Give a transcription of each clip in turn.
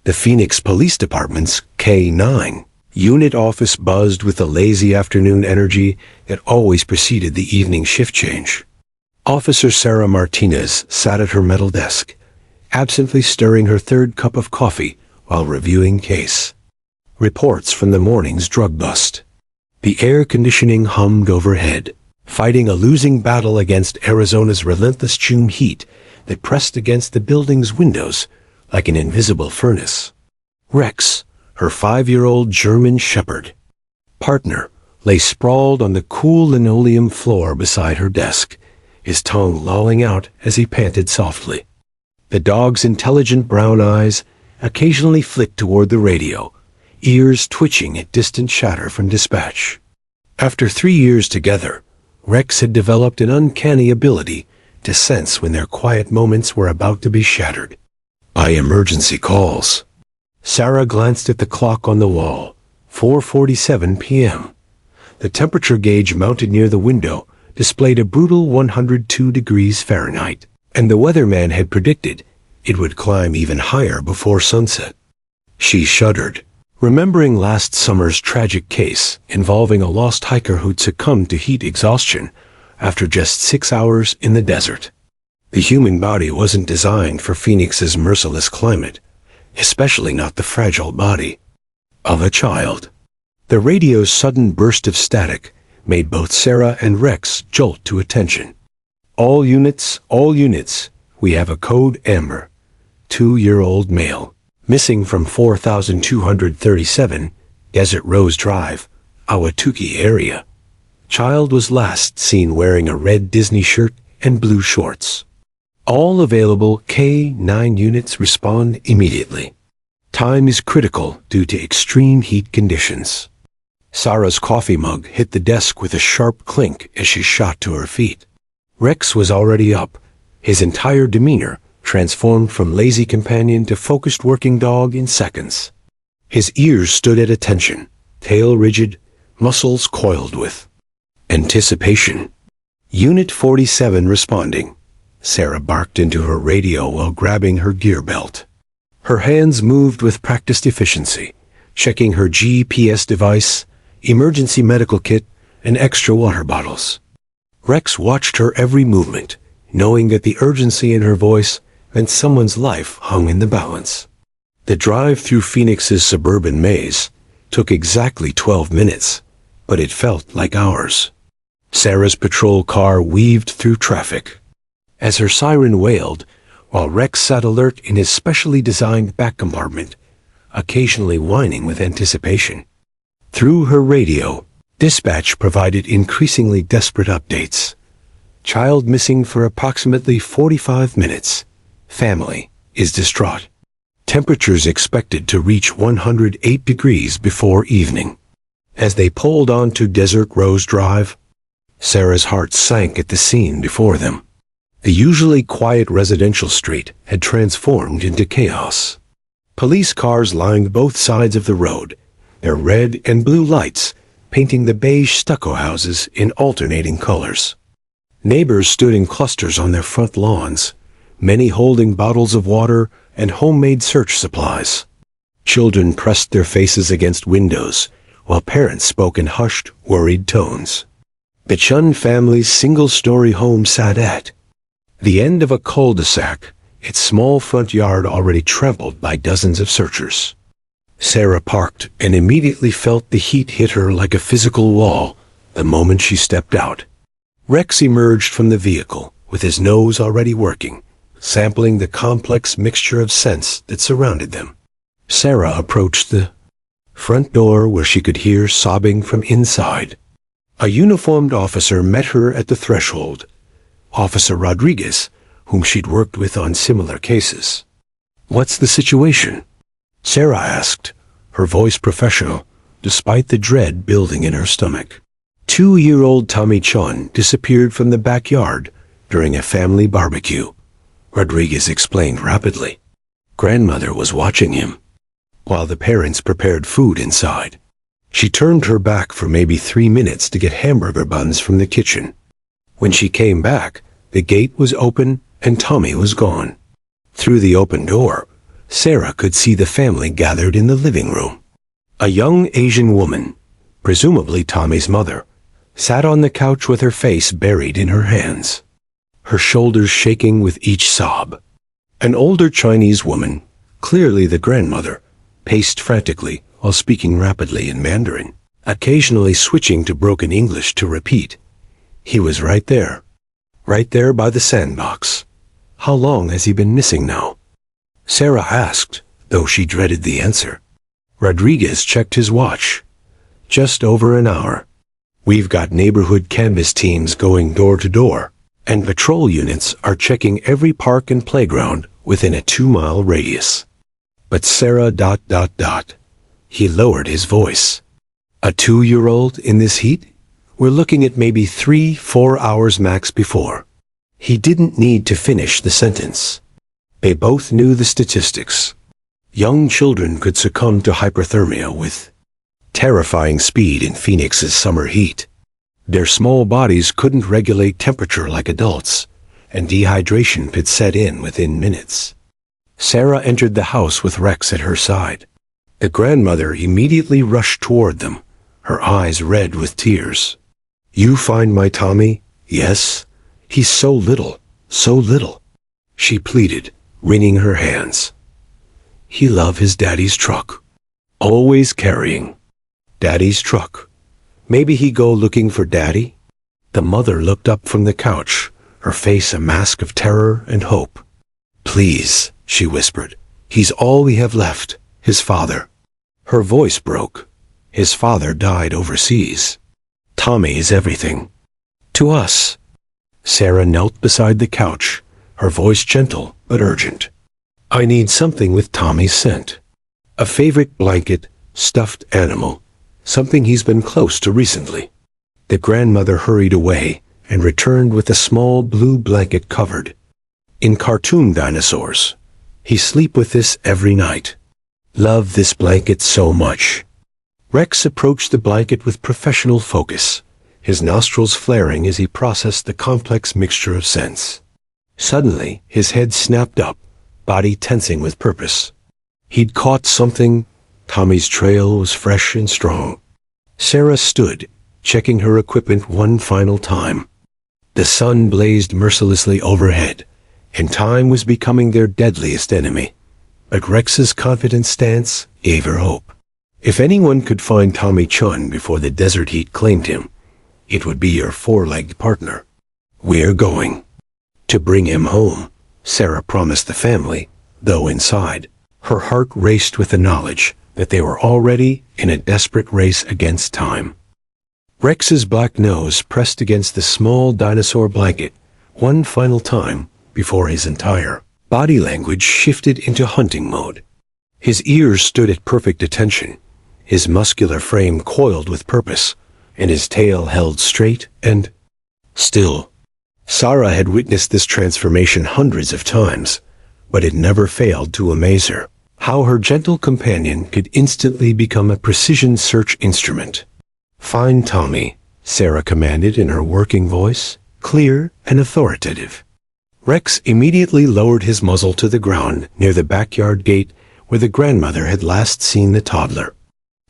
The Phoenix Police Department's K-9 unit office buzzed with the lazy afternoon energy that always preceded the evening shift change. Officer Sarah Martinez sat at her metal desk, absently stirring her third cup of coffee while reviewing case reports from the morning's drug bust. The air conditioning hummed overhead, fighting a losing battle against Arizona's relentless June heat that pressed against the building's windows like an invisible furnace. Rex, her 5-year-old German Shepherd partner, lay sprawled on the cool linoleum floor beside her desk, his tongue lolling out as he panted softly. The dog's intelligent brown eyes occasionally flicked toward the radio, ears twitching at distant chatter from dispatch. After 3 years together, Rex had developed an uncanny ability to sense when their quiet moments were about to be shattered by emergency calls. Sarah glanced at the clock on the wall. 4:47 p.m. The temperature gauge mounted near the window displayed a brutal 102 degrees Fahrenheit, and the weatherman had predicted it would climb even higher before sunset. She shuddered, remembering last summer's tragic case involving a lost hiker who'd succumbed to heat exhaustion after just 6 hours in the desert. The human body wasn't designed for Phoenix's merciless climate, especially not the fragile body of a child. The radio's sudden burst of static made both Sarah and Rex jolt to attention. All units, we have a code Amber. 2-year-old male, missing from 4237 Desert Rose Drive, Ahwatukee area. Child was last seen wearing a red Disney shirt and blue shorts. All available K-9 units respond immediately. Time is critical due to extreme heat conditions. Sarah's coffee mug hit the desk with a sharp clink as she shot to her feet. Rex was already up, his entire demeanor transformed from lazy companion to focused working dog in seconds. His ears stood at attention, tail rigid, muscles coiled with anticipation. Unit 47 responding. Sarah barked into her radio while grabbing her gear belt. Her hands moved with practiced efficiency, checking her GPS device, emergency medical kit, and extra water bottles. Rex watched her every movement, knowing that the urgency in her voice meant someone's life hung in the balance. The drive through Phoenix's suburban maze took exactly 12 minutes, but it felt like hours. Sarah's patrol car weaved through traffic. As her siren wailed, while Rex sat alert in his specially designed back compartment, occasionally whining with anticipation. Through her radio, dispatch provided increasingly desperate updates. Child missing for approximately 45 minutes. Family is distraught. Temperatures expected to reach 108 degrees before evening. As they pulled onto Desert Rose Drive, Sarah's heart sank at the scene before them. The usually quiet residential street had transformed into chaos. Police cars lined both sides of the road, their red and blue lights painting the beige stucco houses in alternating colors. Neighbors stood in clusters on their front lawns, many holding bottles of water and homemade search supplies. Children pressed their faces against windows, while parents spoke in hushed, worried tones. The Chun family's single-story home sat at the end of a cul-de-sac, its small front yard already trampled by dozens of searchers. Sarah parked and immediately felt the heat hit her like a physical wall the moment she stepped out. Rex emerged from the vehicle with his nose already working, sampling the complex mixture of scents that surrounded them. Sarah approached the front door where she could hear sobbing from inside. A uniformed officer met her at the threshold. Officer Rodriguez, whom she'd worked with on similar cases. "What's the situation?" Sarah asked, her voice professional, despite the dread building in her stomach. 2-year-old Tommy Chun disappeared from the backyard during a family barbecue, Rodriguez explained rapidly. Grandmother was watching him, while the parents prepared food inside. She turned her back for maybe 3 minutes to get hamburger buns from the kitchen. When she came back, the gate was open and Tommy was gone. Through the open door, Sarah could see the family gathered in the living room. A young Asian woman, presumably Tommy's mother, sat on the couch with her face buried in her hands, her shoulders shaking with each sob. An older Chinese woman, clearly the grandmother, paced frantically while speaking rapidly in Mandarin, occasionally switching to broken English to repeat. He was right there by the sandbox. How long has he been missing now? Sarah asked, though she dreaded the answer. Rodriguez checked his watch. Just over an hour. We've got neighborhood canvas teams going door to door, and patrol units are checking every park and playground within a 2-mile radius. But Sarah ... He lowered his voice. A 2-year-old in this heat? We're looking at maybe 3-4 hours max before. He didn't need to finish the sentence. They both knew the statistics. Young children could succumb to hyperthermia with terrifying speed in Phoenix's summer heat. Their small bodies couldn't regulate temperature like adults, and dehydration could set in within minutes. Sarah entered the house with Rex at her side. The grandmother immediately rushed toward them, her eyes red with tears. You find my Tommy? Yes. He's so little, she pleaded, wringing her hands. He loved his daddy's truck. Always carrying. Daddy's truck. Maybe he go looking for daddy? The mother looked up from the couch, her face a mask of terror and hope. Please, she whispered. He's all we have left, his father. Her voice broke. His father died overseas. Tommy is everything. To us. Sarah knelt beside the couch, her voice gentle but urgent. I need something with Tommy's scent. A favorite blanket, stuffed animal, something he's been close to recently. The grandmother hurried away and returned with a small blue blanket covered. In cartoon dinosaurs, he sleep with this every night. Love this blanket so much. Rex approached the blanket with professional focus, his nostrils flaring as he processed the complex mixture of scents. Suddenly, his head snapped up, body tensing with purpose. He'd caught something. Tommy's trail was fresh and strong. Sarah stood, checking her equipment one final time. The sun blazed mercilessly overhead, and time was becoming their deadliest enemy. But Rex's confident stance gave her hope. If anyone could find Tommy Chun before the desert heat claimed him, it would be your 4-legged partner. We're going to bring him home, Sarah promised the family, though inside, her heart raced with the knowledge that they were already in a desperate race against time. Rex's black nose pressed against the small dinosaur blanket one final time before his entire body language shifted into hunting mode. His ears stood at perfect attention, his muscular frame coiled with purpose, and his tail held straight and still. Sarah had witnessed this transformation hundreds of times, but it never failed to amaze her. How her gentle companion could instantly become a precision search instrument. Find Tommy, Sarah commanded in her working voice, clear and authoritative. Rex immediately lowered his muzzle to the ground near the backyard gate where the grandmother had last seen the toddler.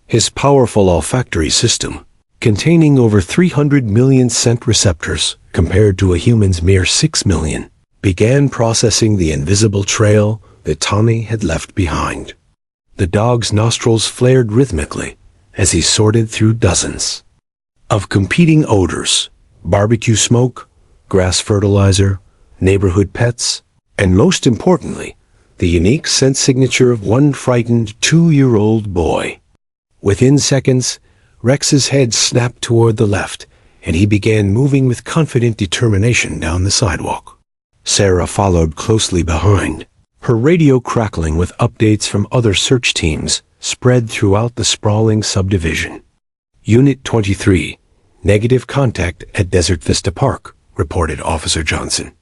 His powerful olfactory system, containing over 300 million scent receptors compared to a human's mere 6 million, began processing the invisible trail that Tommy had left behind. The dog's nostrils flared rhythmically as he sorted through dozens of competing odors, barbecue smoke, grass fertilizer, neighborhood pets, and most importantly, the unique scent signature of one frightened 2-year-old boy. Within seconds, Rex's head snapped toward the left, and he began moving with confident determination down the sidewalk. Sarah followed closely behind, her radio crackling with updates from other search teams spread throughout the sprawling subdivision. Unit 23, negative contact at Desert Vista Park, reported Officer Johnson.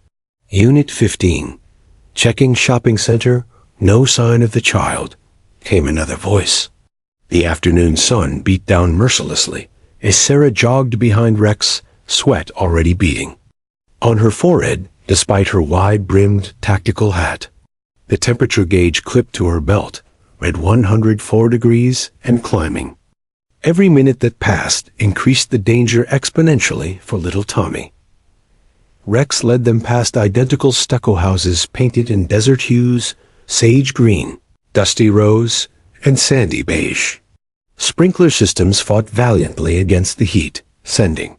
Unit 15, checking shopping center, no sign of the child, came another voice. The afternoon sun beat down mercilessly as Sarah jogged behind Rex, sweat already beading on her forehead despite her wide-brimmed tactical hat. The temperature gauge clipped to her belt read 104 degrees and climbing. Every minute that passed increased the danger exponentially for little Tommy. Rex led them past identical stucco houses painted in desert hues, sage green, dusty rose, and sandy beige. Sprinkler systems fought valiantly against the heat, sending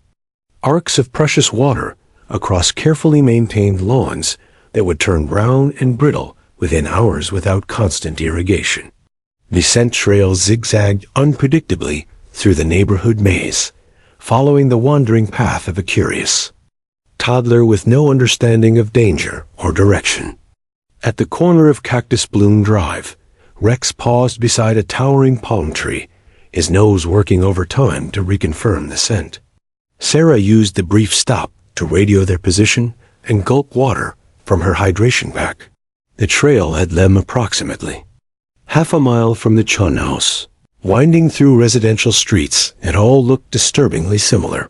arcs of precious water across carefully maintained lawns that would turn brown and brittle within hours without constant irrigation. The scent trail zigzagged unpredictably through the neighborhood maze, following the wandering path of a curious toddler with no understanding of danger or direction. At the corner of Cactus Bloom Drive, Rex paused beside a towering palm tree, his nose working overtime to reconfirm the scent. Sarah used the brief stop to radio their position and gulp water from her hydration pack. The trail had them approximately half a mile from the Chun house. Winding through residential streets, it all looked disturbingly similar.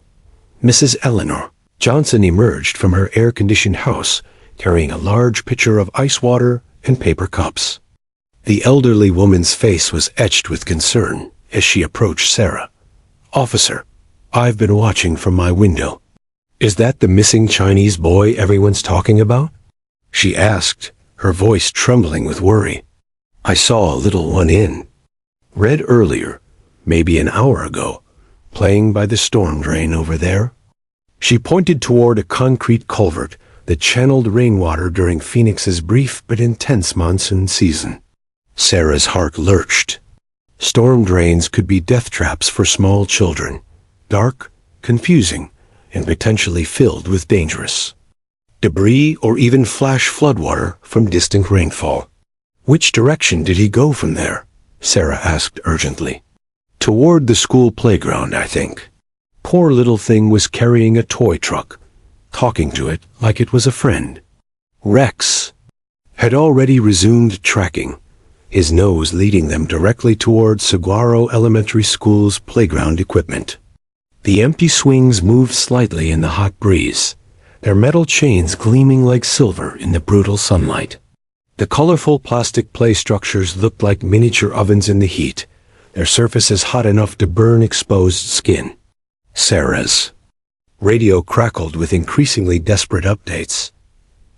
Mrs. Eleanor Johnson emerged from her air-conditioned house, carrying a large pitcher of ice water and paper cups. The elderly woman's face was etched with concern as she approached Sarah. "Officer, I've been watching from my window. Is that the missing Chinese boy everyone's talking about?" she asked, her voice trembling with worry. "I saw a little one read earlier, maybe an hour ago, playing by the storm drain over there." She pointed toward a concrete culvert that channeled rainwater during Phoenix's brief but intense monsoon season. Sarah's heart lurched. Storm drains could be death traps for small children, dark, confusing, and potentially filled with dangerous debris or even flash floodwater from distant rainfall. "Which direction did he go from there?" Sarah asked urgently. "Toward the school playground, I think. Poor little thing was carrying a toy truck, talking to it like it was a friend." Rex had already resumed tracking, his nose leading them directly toward Saguaro Elementary School's playground equipment. The empty swings moved slightly in the hot breeze, their metal chains gleaming like silver in the brutal sunlight. The colorful plastic play structures looked like miniature ovens in the heat, their surfaces hot enough to burn exposed skin. Sarah's radio crackled with increasingly desperate updates.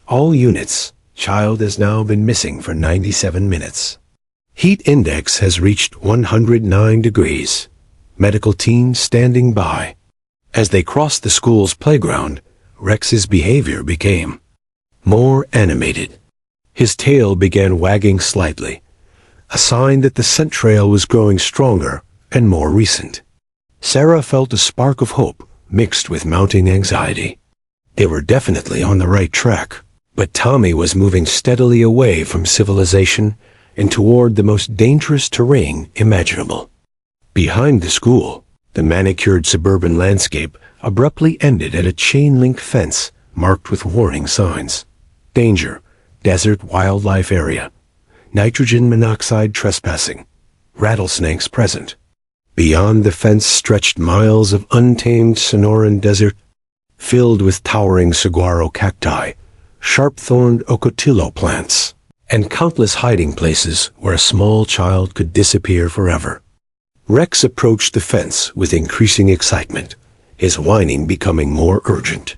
"All units, child has now been missing for 97 minutes. Heat index has reached 109 degrees. Medical team standing by." As they crossed the school's playground, Rex's behavior became more animated. His tail began wagging slightly, a sign that the scent trail was growing stronger and more recent. Sarah felt a spark of hope mixed with mounting anxiety. They were definitely on the right track, but Tommy was moving steadily away from civilization and toward the most dangerous terrain imaginable. Behind the school, the manicured suburban landscape abruptly ended at a chain-link fence marked with warning signs. "Danger, desert wildlife area. Nitrogen monoxide trespassing. Rattlesnakes present." Beyond the fence stretched miles of untamed Sonoran desert, filled with towering saguaro cacti, sharp-thorned ocotillo plants, and countless hiding places where a small child could disappear forever. Rex approached the fence with increasing excitement, his whining becoming more urgent.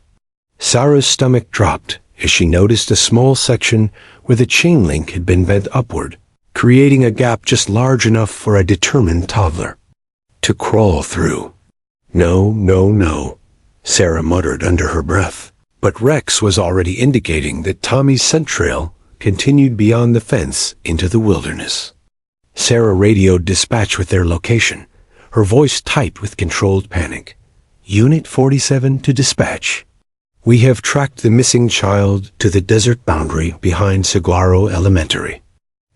Sarah's stomach dropped as she noticed a small section where the chain link had been bent upward, creating a gap just large enough for a determined toddler to crawl through. "No, no, no," Sarah muttered under her breath. But Rex was already indicating that Tommy's scent trail continued beyond the fence into the wilderness. Sarah radioed dispatch with their location, her voice tight with controlled panic. "Unit 47 to dispatch. We have tracked the missing child to the desert boundary behind Saguaro Elementary.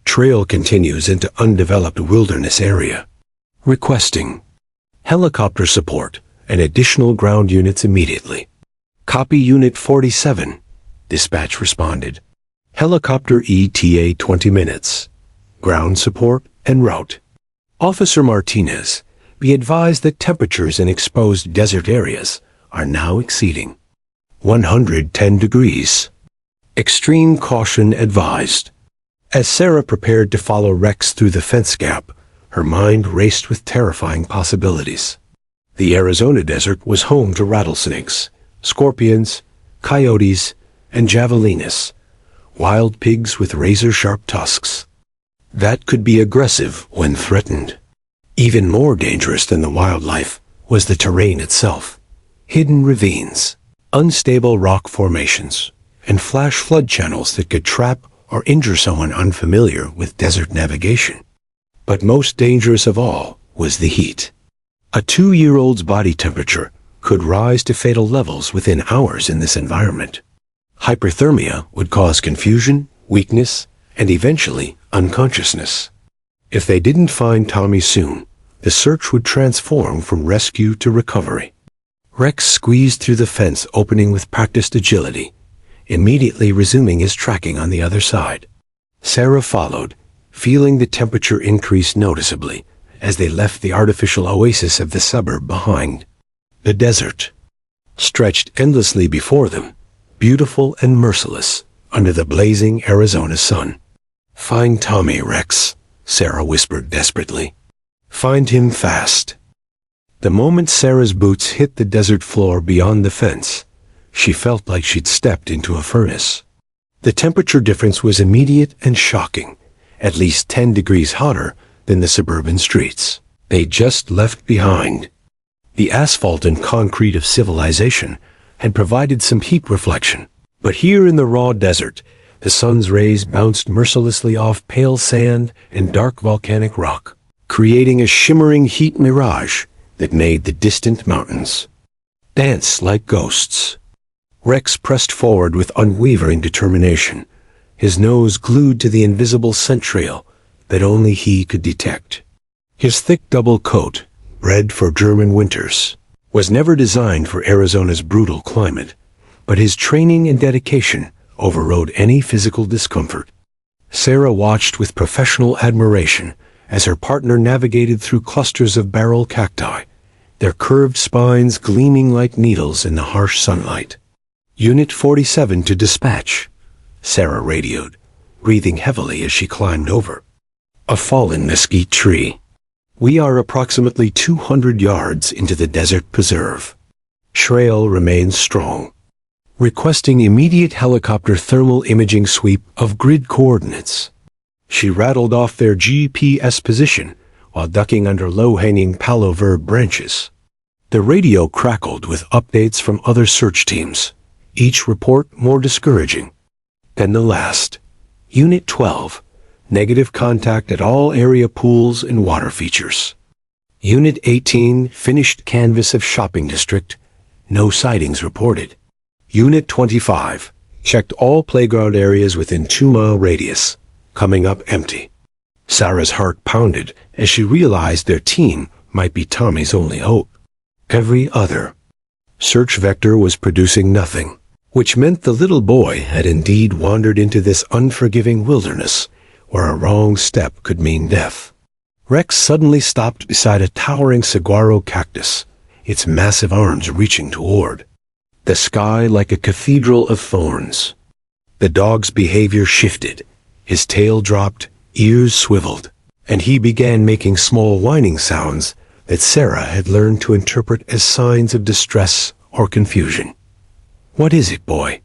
Trail continues into undeveloped wilderness area. Requesting helicopter support and additional ground units immediately." "Copy Unit 47, dispatch responded. "Helicopter ETA 20 minutes. Ground support en route. Officer Martinez, be advised that temperatures in exposed desert areas are now exceeding 110 degrees. Extreme caution advised." As Sarah prepared to follow Rex through the fence gap, her mind raced with terrifying possibilities. The Arizona desert was home to rattlesnakes, scorpions, coyotes, and javelinas, wild pigs with razor-sharp tusks. That could be aggressive when threatened. Even more dangerous than the wildlife was the terrain itself. Hidden ravines, unstable rock formations, and flash flood channels that could trap or injure someone unfamiliar with desert navigation. But most dangerous of all was the heat. A 2-year-old's body temperature could rise to fatal levels within hours in this environment. Hyperthermia would cause confusion, weakness, and eventually unconsciousness. If they didn't find Tommy soon, the search would transform from rescue to recovery. Rex squeezed through the fence opening with practiced agility, immediately resuming his tracking on the other side. Sarah followed, feeling the temperature increase noticeably as they left the artificial oasis of the suburb behind. The desert stretched endlessly before them, beautiful and merciless under the blazing Arizona sun. "Find Tommy, Rex," Sarah whispered desperately. "Find him fast." The moment Sarah's boots hit the desert floor beyond the fence, she felt like she'd stepped into a furnace. The temperature difference was immediate and shocking, at least 10 degrees hotter than the suburban streets they'd just left behind. The asphalt and concrete of civilization had provided some heat reflection, but here in the raw desert, the sun's rays bounced mercilessly off pale sand and dark volcanic rock, creating a shimmering heat mirage that made the distant mountains dance like ghosts. Rex pressed forward with unwavering determination, his nose glued to the invisible scent trail that only he could detect. His thick double coat, bred for German winters, was never designed for Arizona's brutal climate, but his training and dedication overrode any physical discomfort. Sarah watched with professional admiration as her partner navigated through clusters of barrel cacti, their curved spines gleaming like needles in the harsh sunlight. "Unit 47 to dispatch," Sarah radioed, breathing heavily as she climbed over. "A fallen mesquite tree. We are approximately 200 yards into the desert preserve. Trail remains strong. Requesting immediate helicopter thermal imaging sweep of grid coordinates." She rattled off their GPS position while ducking under low-hanging palo verde branches. The radio crackled with updates from other search teams, each report more discouraging than the last. Unit 12, negative contact at all area pools and water features. Unit 18, finished canvas of shopping district, no sightings reported. Unit 25, checked all playground areas within 2-mile radius, coming up empty. Sarah's heart pounded as she realized their team might be Tommy's only hope. Every other search vector was producing nothing, which meant the little boy had indeed wandered into this unforgiving wilderness where a wrong step could mean death. Rex suddenly stopped beside a towering saguaro cactus, its massive arms reaching toward the sky like a cathedral of thorns. The dog's behavior shifted. His tail dropped, ears swiveled, and he began making small whining sounds that Sarah had learned to interpret as signs of distress or confusion. "What is it, boy?"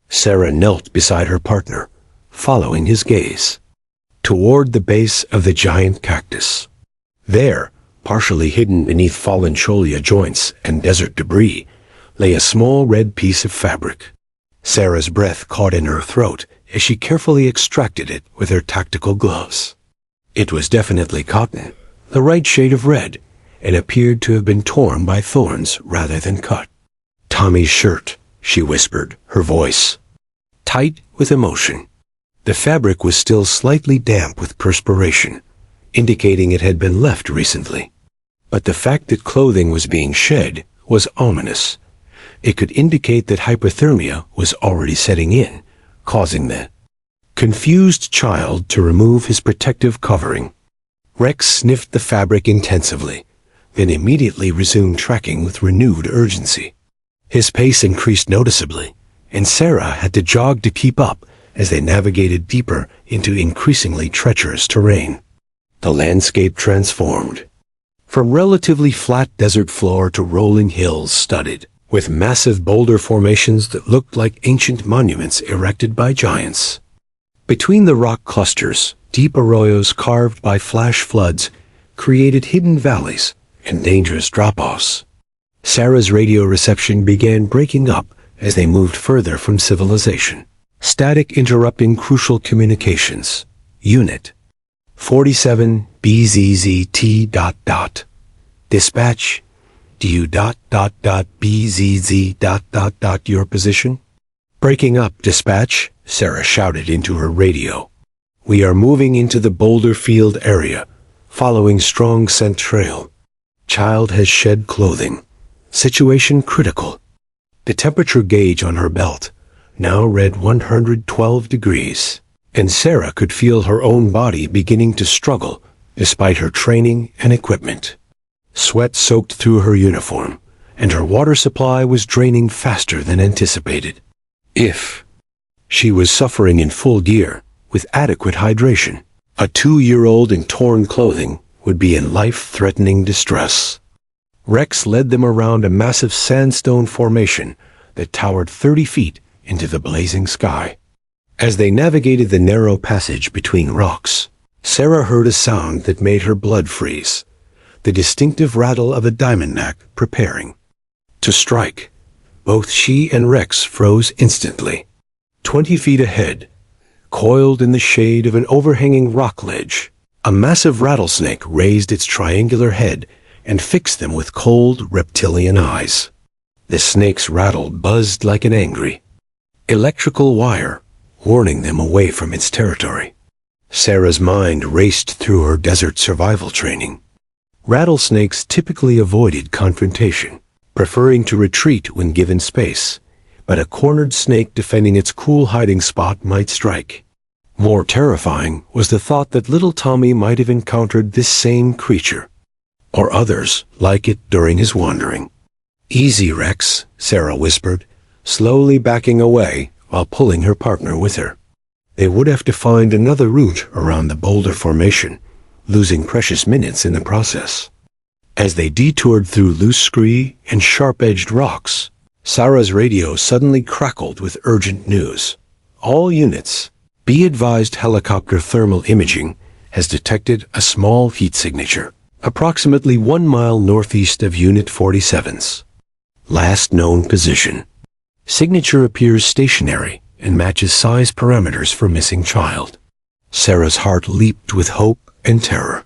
Sarah knelt beside her partner, following his gaze toward the base of the giant cactus. There, partially hidden beneath fallen cholla joints and desert debris, lay a small red piece of fabric. Sarah's breath caught in her throat as she carefully extracted it with her tactical gloves. It was definitely cotton, the right shade of red, and appeared to have been torn by thorns rather than cut. "Tommy's shirt," she whispered, her voice tight with emotion. The fabric was still slightly damp with perspiration, indicating it had been left recently. But the fact that clothing was being shed was ominous. It could indicate that hypothermia was already setting in, causing the confused child to remove his protective covering. Rex sniffed the fabric intensively, then immediately resumed tracking with renewed urgency. His pace increased noticeably, and Sarah had to jog to keep up as they navigated deeper into increasingly treacherous terrain. The landscape transformed. From relatively flat desert floor to rolling hills studded with massive boulder formations that looked like ancient monuments erected by giants. Between the rock clusters, deep arroyos carved by flash floods created hidden valleys and dangerous drop-offs. Sarah's radio reception began breaking up as they moved further from civilization. Static interrupting crucial communications. Unit 47 BZZT ... Dispatch, do you ... BZZ ... your position? Breaking up, dispatch, Sarah shouted into her radio. We are moving into the boulder field area, following strong scent trail. Child has shed clothing. Situation critical. The temperature gauge on her belt now read 112 degrees, and Sarah could feel her own body beginning to struggle despite her training and equipment. Sweat soaked through her uniform, and her water supply was draining faster than anticipated. If she was suffering in full gear, with adequate hydration, a 2-year-old in torn clothing would be in life-threatening distress. Rex led them around a massive sandstone formation that towered 30 feet into the blazing sky. As they navigated the narrow passage between rocks, Sarah heard a sound that made her blood freeze. The distinctive rattle of a diamond knack preparing to strike. Both she and Rex froze instantly. 20 feet ahead, coiled in the shade of an overhanging rock ledge, a massive rattlesnake raised its triangular head and fixed them with cold, reptilian eyes. The snake's rattle buzzed like an angry electrical wire, warning them away from its territory. Sarah's mind raced through her desert survival training. Rattlesnakes typically avoided confrontation, preferring to retreat when given space, but a cornered snake defending its cool hiding spot might strike. More terrifying was the thought that little Tommy might have encountered this same creature, or others like it during his wandering. Easy, Rex, Sarah whispered, slowly backing away while pulling her partner with her. They would have to find another route around the boulder formation, losing precious minutes in the process. As they detoured through loose scree and sharp-edged rocks, Sarah's radio suddenly crackled with urgent news. All units, be advised helicopter thermal imaging has detected a small heat signature, approximately 1 mile northeast of Unit 47's last known position. Signature appears stationary and matches size parameters for missing child. Sarah's heart leaped with hope and terror.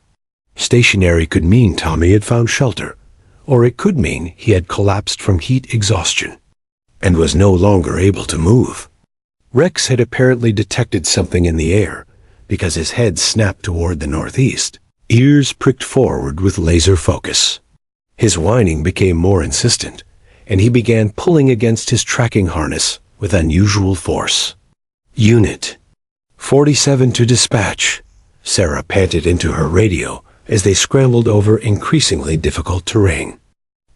Stationary could mean Tommy had found shelter, or it could mean he had collapsed from heat exhaustion and was no longer able to move. Rex had apparently detected something in the air because his head snapped toward the northeast, ears pricked forward with laser focus. His whining became more insistent, and he began pulling against his tracking harness with unusual force. Unit 47 to dispatch, Sarah panted into her radio as they scrambled over increasingly difficult terrain.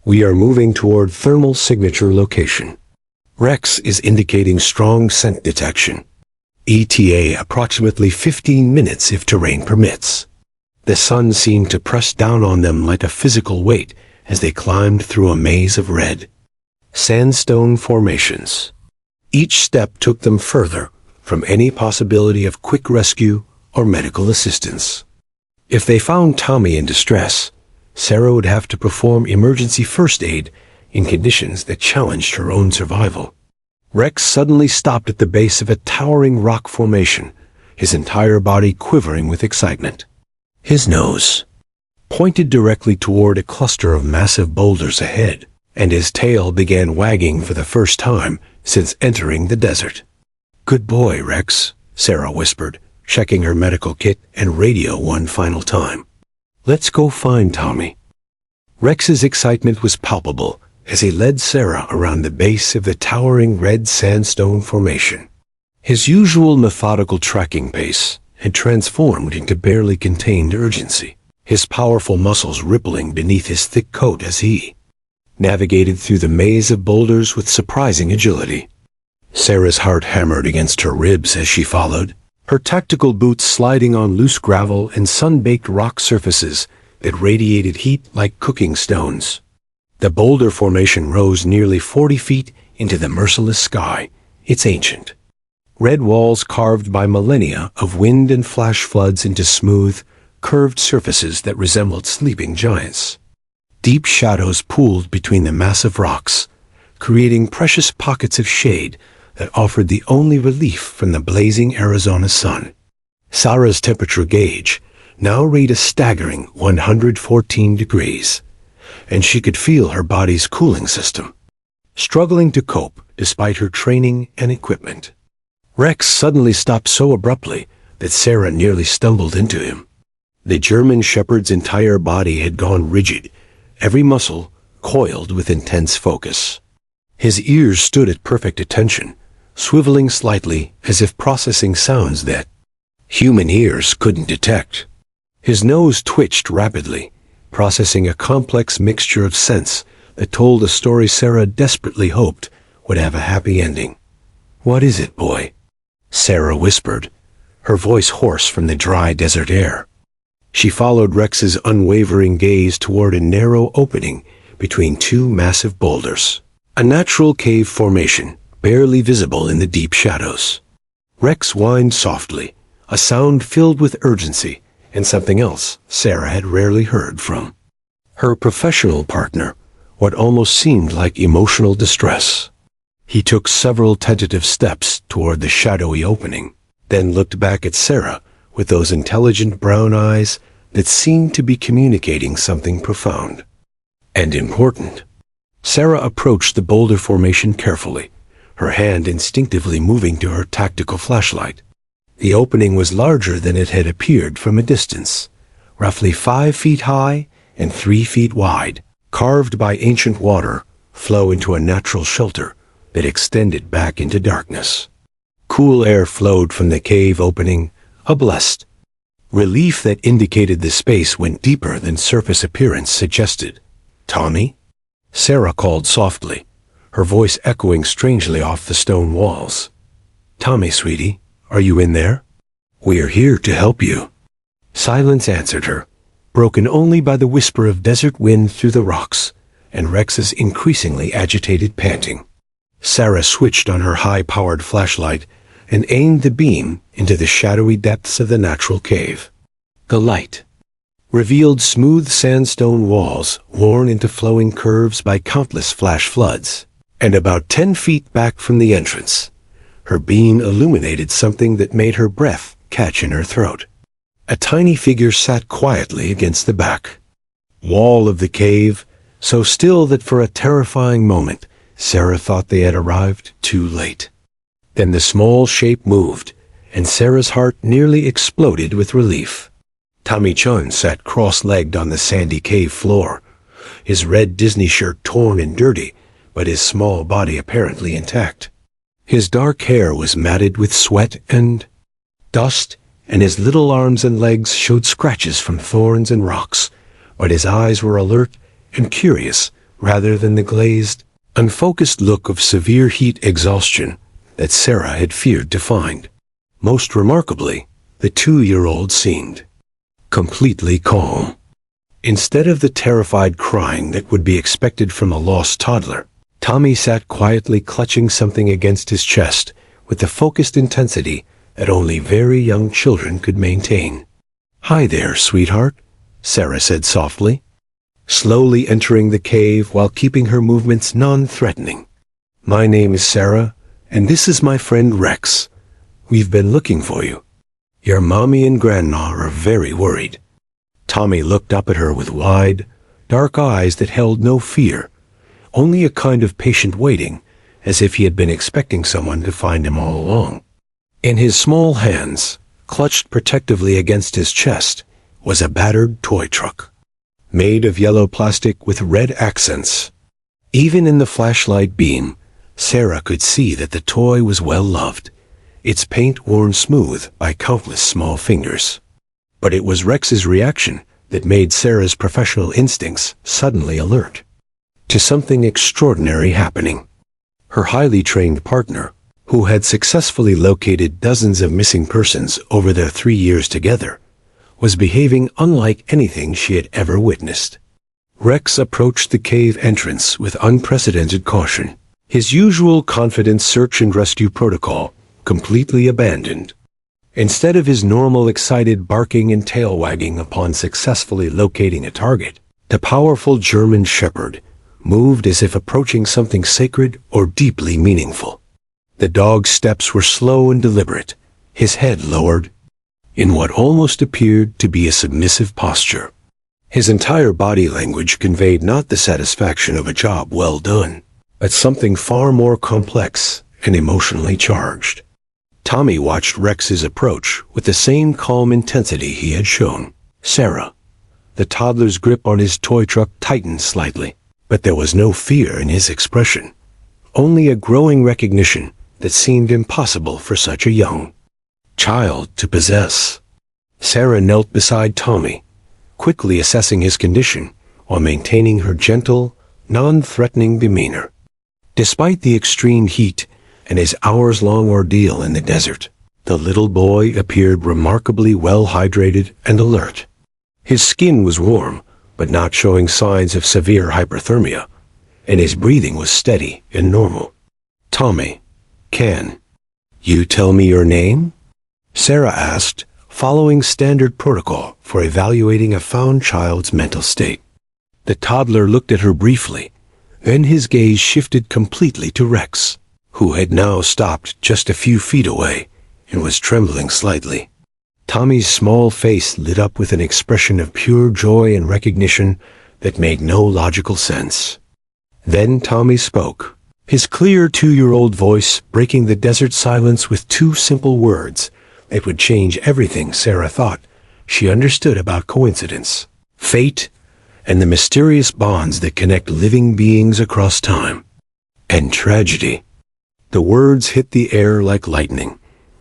We are moving toward thermal signature location. Rex is indicating strong scent detection. ETA approximately 15 minutes if terrain permits. The sun seemed to press down on them like a physical weight as they climbed through a maze of red sandstone formations. Each step took them further from any possibility of quick rescue or medical assistance. If they found Tommy in distress, Sarah would have to perform emergency first aid in conditions that challenged her own survival. Rex suddenly stopped at the base of a towering rock formation, his entire body quivering with excitement. His nose pointed directly toward a cluster of massive boulders ahead, and his tail began wagging for the first time since entering the desert. Good boy, Rex, Sarah whispered, checking her medical kit and radio one final time. Let's go find Tommy. Rex's excitement was palpable as he led Sarah around the base of the towering red sandstone formation. His usual methodical tracking pace had transformed into barely contained urgency, his powerful muscles rippling beneath his thick coat as he navigated through the maze of boulders with surprising agility. Sarah's heart hammered against her ribs as she followed, her tactical boots sliding on loose gravel and sun-baked rock surfaces that radiated heat like cooking stones. The boulder formation rose nearly 40 feet into the merciless sky. It's ancient. Red walls carved by millennia of wind and flash floods into smooth, curved surfaces that resembled sleeping giants. Deep shadows pooled between the massive rocks, creating precious pockets of shade that offered the only relief from the blazing Arizona sun. Sarah's temperature gauge now read a staggering 114 degrees, and she could feel her body's cooling system, struggling to cope despite her training and equipment. Rex suddenly stopped so abruptly that Sarah nearly stumbled into him. The German shepherd's entire body had gone rigid, every muscle coiled with intense focus. His ears stood at perfect attention, swiveling slightly as if processing sounds that human ears couldn't detect. His nose twitched rapidly, processing a complex mixture of scents that told a story Sarah desperately hoped would have a happy ending. "What is it, boy?" Sarah whispered, her voice hoarse from the dry desert air. She followed Rex's unwavering gaze toward a narrow opening between two massive boulders, a natural cave formation barely visible in the deep shadows. Rex whined softly, a sound filled with urgency and something else Sarah had rarely heard from her professional partner, what almost seemed like emotional distress. He took several tentative steps toward the shadowy opening, then looked back at Sarah with those intelligent brown eyes that seemed to be communicating something profound and important. Sarah approached the boulder formation carefully, her hand instinctively moving to her tactical flashlight. The opening was larger than it had appeared from a distance, roughly 5 feet high and 3 feet wide, carved by ancient water, flow into a natural shelter that extended back into darkness. Cool air flowed from the cave opening, a blessed relief that indicated the space went deeper than surface appearance suggested. "Tommy?" Sarah called softly, her voice echoing strangely off the stone walls. "Tommy, sweetie, are you in there? We're here to help you." Silence answered her, broken only by the whisper of desert wind through the rocks and Rex's increasingly agitated panting. Sarah switched on her high-powered flashlight and aimed the beam into the shadowy depths of the natural cave. The light revealed smooth sandstone walls worn into flowing curves by countless flash floods, and about 10 feet back from the entrance, her beam illuminated something that made her breath catch in her throat. A tiny figure sat quietly against the back wall of the cave, so still that for a terrifying moment Sarah thought they had arrived too late. Then the small shape moved, and Sarah's heart nearly exploded with relief. Tommy Chun sat cross-legged on the sandy cave floor, his red Disney shirt torn and dirty, but his small body apparently intact. His dark hair was matted with sweat and dust, and his little arms and legs showed scratches from thorns and rocks, but his eyes were alert and curious rather than the glazed, unfocused look of severe heat exhaustion that Sarah had feared to find. Most remarkably, the 2-year-old seemed completely calm. Instead of the terrified crying that would be expected from a lost toddler, Tommy sat quietly clutching something against his chest with the focused intensity that only very young children could maintain. "Hi there, sweetheart," Sarah said softly, slowly entering the cave while keeping her movements non-threatening. "My name is Sarah, and this is my friend Rex. We've been looking for you. Your mommy and grandma are very worried." Tommy looked up at her with wide, dark eyes that held no fear, only a kind of patient waiting, as if he had been expecting someone to find him all along. In his small hands, clutched protectively against his chest, was a battered toy truck, made of yellow plastic with red accents. Even in the flashlight beam, Sarah could see that the toy was well loved, its paint worn smooth by countless small fingers. But it was Rex's reaction that made Sarah's professional instincts suddenly alert to something extraordinary happening. Her highly trained partner, who had successfully located dozens of missing persons over their 3 years together, was behaving unlike anything she had ever witnessed. Rex approached the cave entrance with unprecedented caution, his usual confident search and rescue protocol completely abandoned. Instead of his normal excited barking and tail wagging upon successfully locating a target, the powerful German shepherd moved as if approaching something sacred or deeply meaningful. The dog's steps were slow and deliberate, his head lowered, in what almost appeared to be a submissive posture. His entire body language conveyed not the satisfaction of a job well done, but something far more complex and emotionally charged. Tommy watched Rex's approach with the same calm intensity he had shown. Sarah, the toddler's grip on his toy truck tightened slightly, but there was no fear in his expression, only a growing recognition that seemed impossible for such a young child to possess. Sarah knelt beside Tommy, quickly assessing his condition while maintaining her gentle, non-threatening demeanor. Despite the extreme heat and his hours-long ordeal in the desert, the little boy appeared remarkably well hydrated and alert. His skin was warm, but not showing signs of severe hyperthermia, and his breathing was steady and normal. "Tommy, can you tell me your name?" Sarah asked, following standard protocol for evaluating a found child's mental state. The toddler looked at her briefly, then his gaze shifted completely to Rex, who had now stopped just a few feet away and was trembling slightly. Tommy's small face lit up with an expression of pure joy and recognition that made no logical sense. Then Tommy spoke, his clear 2-year-old voice breaking the desert silence with 2 simple words that would change everything Sarah thought she understood about coincidence, fate, and the mysterious bonds that connect living beings across time, and tragedy. The words hit the air like lightning,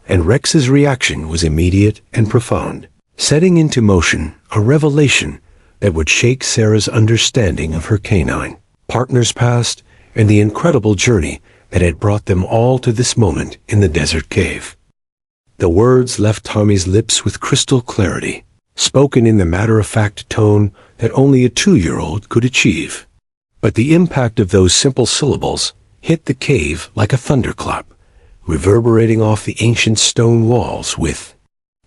and Rex's reaction was immediate and profound, setting into motion a revelation that would shake Sarah's understanding of her canine partner's past and the incredible journey that had brought them all to this moment in the desert cave. The words left Tommy's lips with crystal clarity, spoken in the matter-of-fact tone that only a 2-year-old could achieve. But the impact of those simple syllables hit the cave like a thunderclap, reverberating off the ancient stone walls with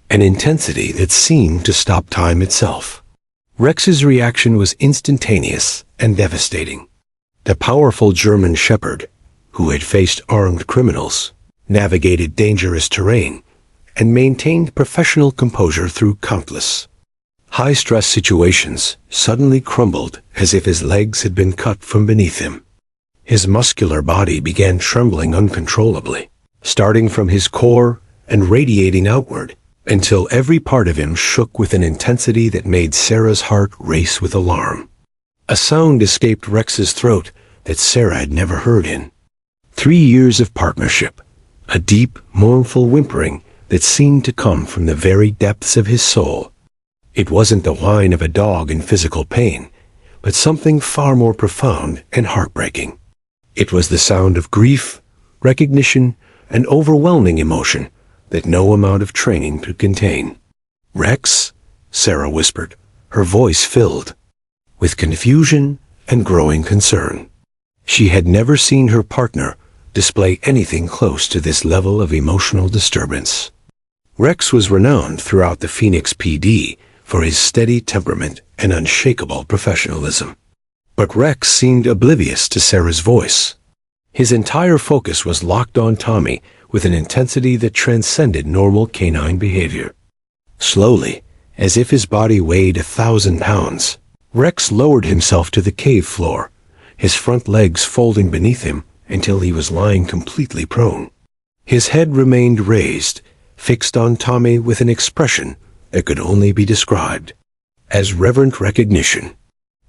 an intensity that seemed to stop time itself. Rex's reaction was instantaneous and devastating. The powerful German shepherd, who had faced armed criminals, navigated dangerous terrain, and maintained professional composure through countless high-stress situations, suddenly crumbled as if his legs had been cut from beneath him. His muscular body began trembling uncontrollably, starting from his core and radiating outward, until every part of him shook with an intensity that made Sarah's heart race with alarm. A sound escaped Rex's throat that Sarah had never heard in 3 years of partnership, a deep, mournful whimpering that seemed to come from the very depths of his soul. It wasn't the whine of a dog in physical pain, but something far more profound and heartbreaking. It was the sound of grief, recognition, and overwhelming emotion that no amount of training could contain. "Rex?" Sarah whispered, her voice filled with confusion and growing concern. She had never seen her partner display anything close to this level of emotional disturbance. Rex was renowned throughout the Phoenix PD for his steady temperament and unshakable professionalism. But Rex seemed oblivious to Sarah's voice. His entire focus was locked on Tommy with an intensity that transcended normal canine behavior. Slowly, as if his body weighed 1,000 pounds, Rex lowered himself to the cave floor, his front legs folding beneath him until he was lying completely prone. His head remained raised, fixed on Tommy with an expression that could only be described as reverent recognition.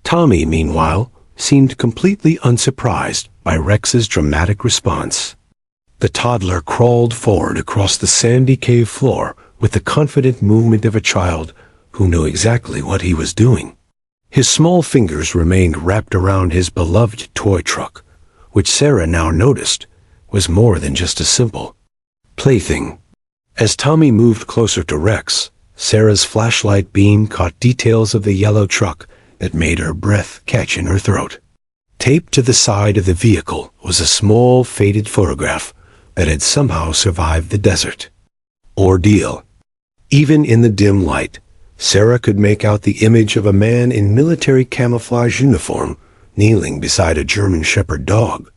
Tommy, meanwhile, seemed completely unsurprised by Rex's dramatic response. The toddler crawled forward across the sandy cave floor with the confident movement of a child who knew exactly what he was doing. His small fingers remained wrapped around his beloved toy truck, which Sarah now noticed was more than just a simple plaything. As Tommy moved closer to Rex, Sarah's flashlight beam caught details of the yellow truck that made her breath catch in her throat. Taped to the side of the vehicle was a small, faded photograph that had somehow survived the desert ordeal. Even in the dim light, Sarah could make out the image of a man in military camouflage uniform kneeling beside a German Shepherd dog.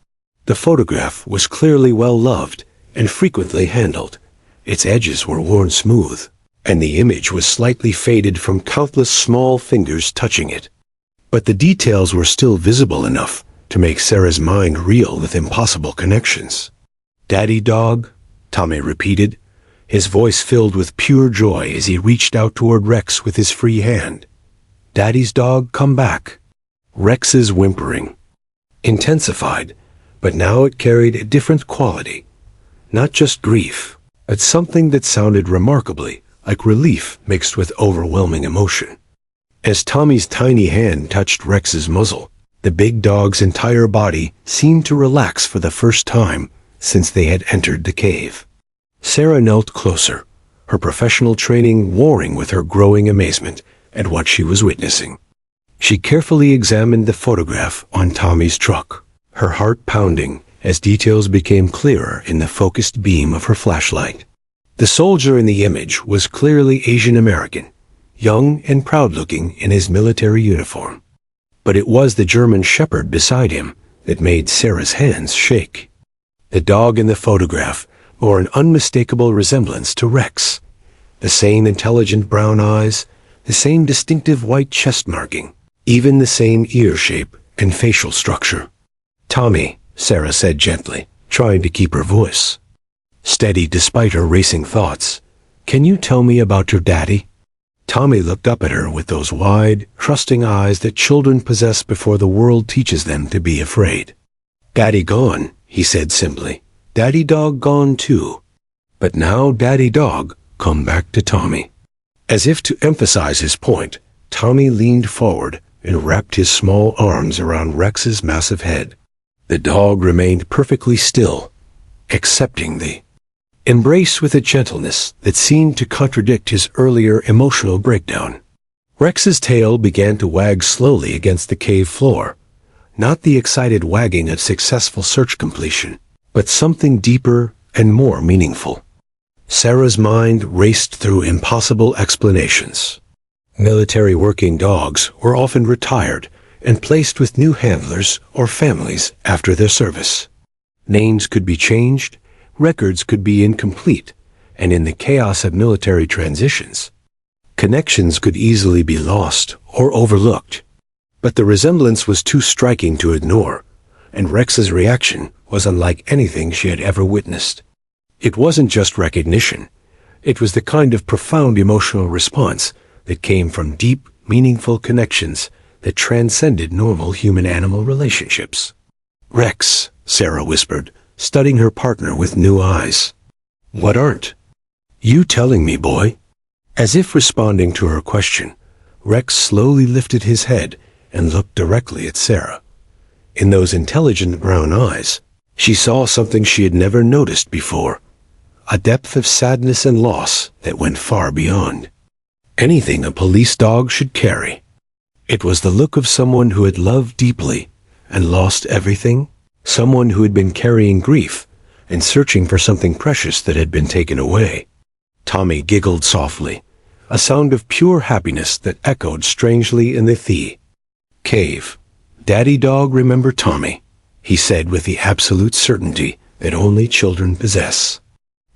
The photograph was clearly well-loved and frequently handled. Its edges were worn smooth, and the image was slightly faded from countless small fingers touching it. But the details were still visible enough to make Sarah's mind reel with impossible connections. "Daddy dog," Tommy repeated, his voice filled with pure joy as he reached out toward Rex with his free hand. "Daddy's dog, come back." Rex's whimpering intensified, but now it carried a different quality. Not just grief, but something that sounded remarkably like relief mixed with overwhelming emotion. As Tommy's tiny hand touched Rex's muzzle, the big dog's entire body seemed to relax for the first time since they had entered the cave. Sarah knelt closer, her professional training warring with her growing amazement at what she was witnessing. She carefully examined the photograph on Tommy's truck, her heart pounding as details became clearer in the focused beam of her flashlight. The soldier in the image was clearly Asian American, young and proud-looking in his military uniform. But it was the German Shepherd beside him that made Sarah's hands shake. The dog in the photograph bore an unmistakable resemblance to Rex. The same intelligent brown eyes, the same distinctive white chest marking, even the same ear shape and facial structure. "Tommy," Sarah said gently, trying to keep her voice steady despite her racing thoughts, "can you tell me about your daddy?" Tommy looked up at her with those wide, trusting eyes that children possess before the world teaches them to be afraid. "Daddy gone," he said simply. "Daddy dog gone too. But now Daddy dog come back to Tommy." As if to emphasize his point, Tommy leaned forward and wrapped his small arms around Rex's massive head. The dog remained perfectly still, accepting the embrace with a gentleness that seemed to contradict his earlier emotional breakdown. Rex's tail began to wag slowly against the cave floor, not the excited wagging of successful search completion, but something deeper and more meaningful. Sarah's mind raced through impossible explanations. Military working dogs were often retired and placed with new handlers or families after their service. Names could be changed, records could be incomplete, and in the chaos of military transitions, connections could easily be lost or overlooked. But the resemblance was too striking to ignore, and Rex's reaction was unlike anything she had ever witnessed. It wasn't just recognition. It was the kind of profound emotional response that came from deep, meaningful connections that transcended normal human-animal relationships. "Rex," Sarah whispered, studying her partner with new eyes. "What aren't you telling me, boy?" As if responding to her question, Rex slowly lifted his head and looked directly at Sarah. In those intelligent brown eyes, she saw something she had never noticed before, a depth of sadness and loss that went far beyond anything a police dog should carry. It was the look of someone who had loved deeply and lost everything, someone who had been carrying grief and searching for something precious that had been taken away. Tommy giggled softly, a sound of pure happiness that echoed strangely in the cave. "Daddy dog remember Tommy," he said with the absolute certainty that only children possess.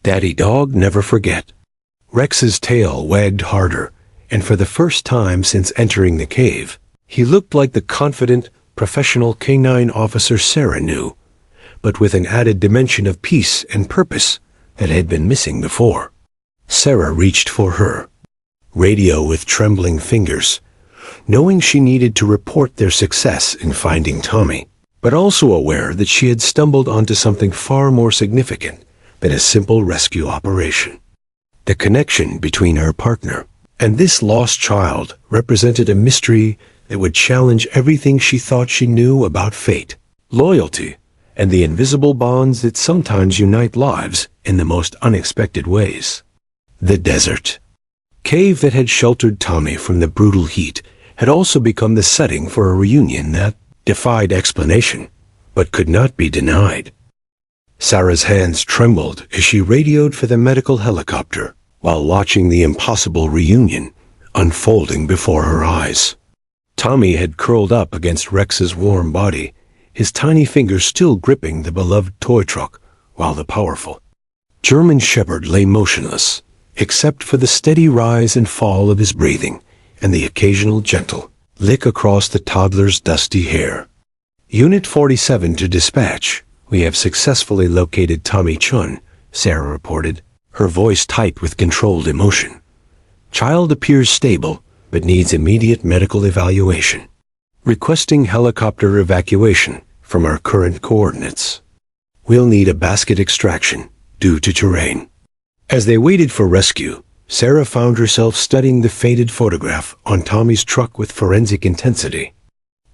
"Daddy dog never forget." Rex's tail wagged harder, and for the first time since entering the cave, he looked like the confident, professional canine officer Sarah knew, but with an added dimension of peace and purpose that had been missing before. Sarah reached for her radio with trembling fingers, knowing she needed to report their success in finding Tommy, but also aware that she had stumbled onto something far more significant than a simple rescue operation. The connection between her partner and this lost child represented a mystery that would challenge everything she thought she knew about fate, loyalty, and the invisible bonds that sometimes unite lives in the most unexpected ways. The desert. Cave that had sheltered Tommy from the brutal heat had also become the setting for a reunion that defied explanation, but could not be denied. Sarah's hands trembled as she radioed for the medical helicopter while watching the impossible reunion unfolding before her eyes. Tommy had curled up against Rex's warm body, his tiny fingers still gripping the beloved toy truck, while the powerful German Shepherd lay motionless, except for the steady rise and fall of his breathing and the occasional gentle lick across the toddler's dusty hair. Unit 47 to dispatch. We have successfully located Tommy Chun, Sarah reported, her voice tight with controlled emotion. Child appears stable, but needs immediate medical evaluation. Requesting helicopter evacuation from our current coordinates. We'll need a basket extraction due to terrain. As they waited for rescue, Sarah found herself studying the faded photograph on Tommy's truck with forensic intensity.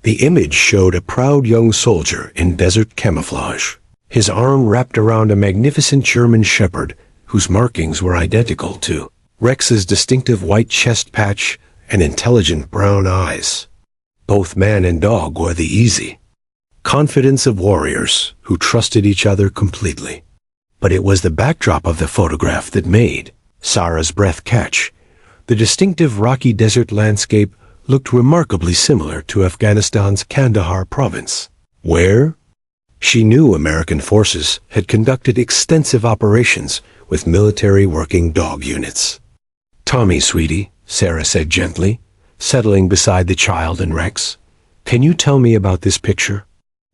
The image showed a proud young soldier in desert camouflage, his arm wrapped around a magnificent German Shepherd whose markings were identical to Rex's distinctive white chest patch and intelligent brown eyes. Both man and dog wore the easy confidence of warriors who trusted each other completely. But it was the backdrop of the photograph that made Sarah's breath catch. The distinctive rocky desert landscape looked remarkably similar to Afghanistan's Kandahar province, where she knew American forces had conducted extensive operations with military working dog units. "Tommy, sweetie," Sarah said gently, settling beside the child and Rex, "can you tell me about this picture?"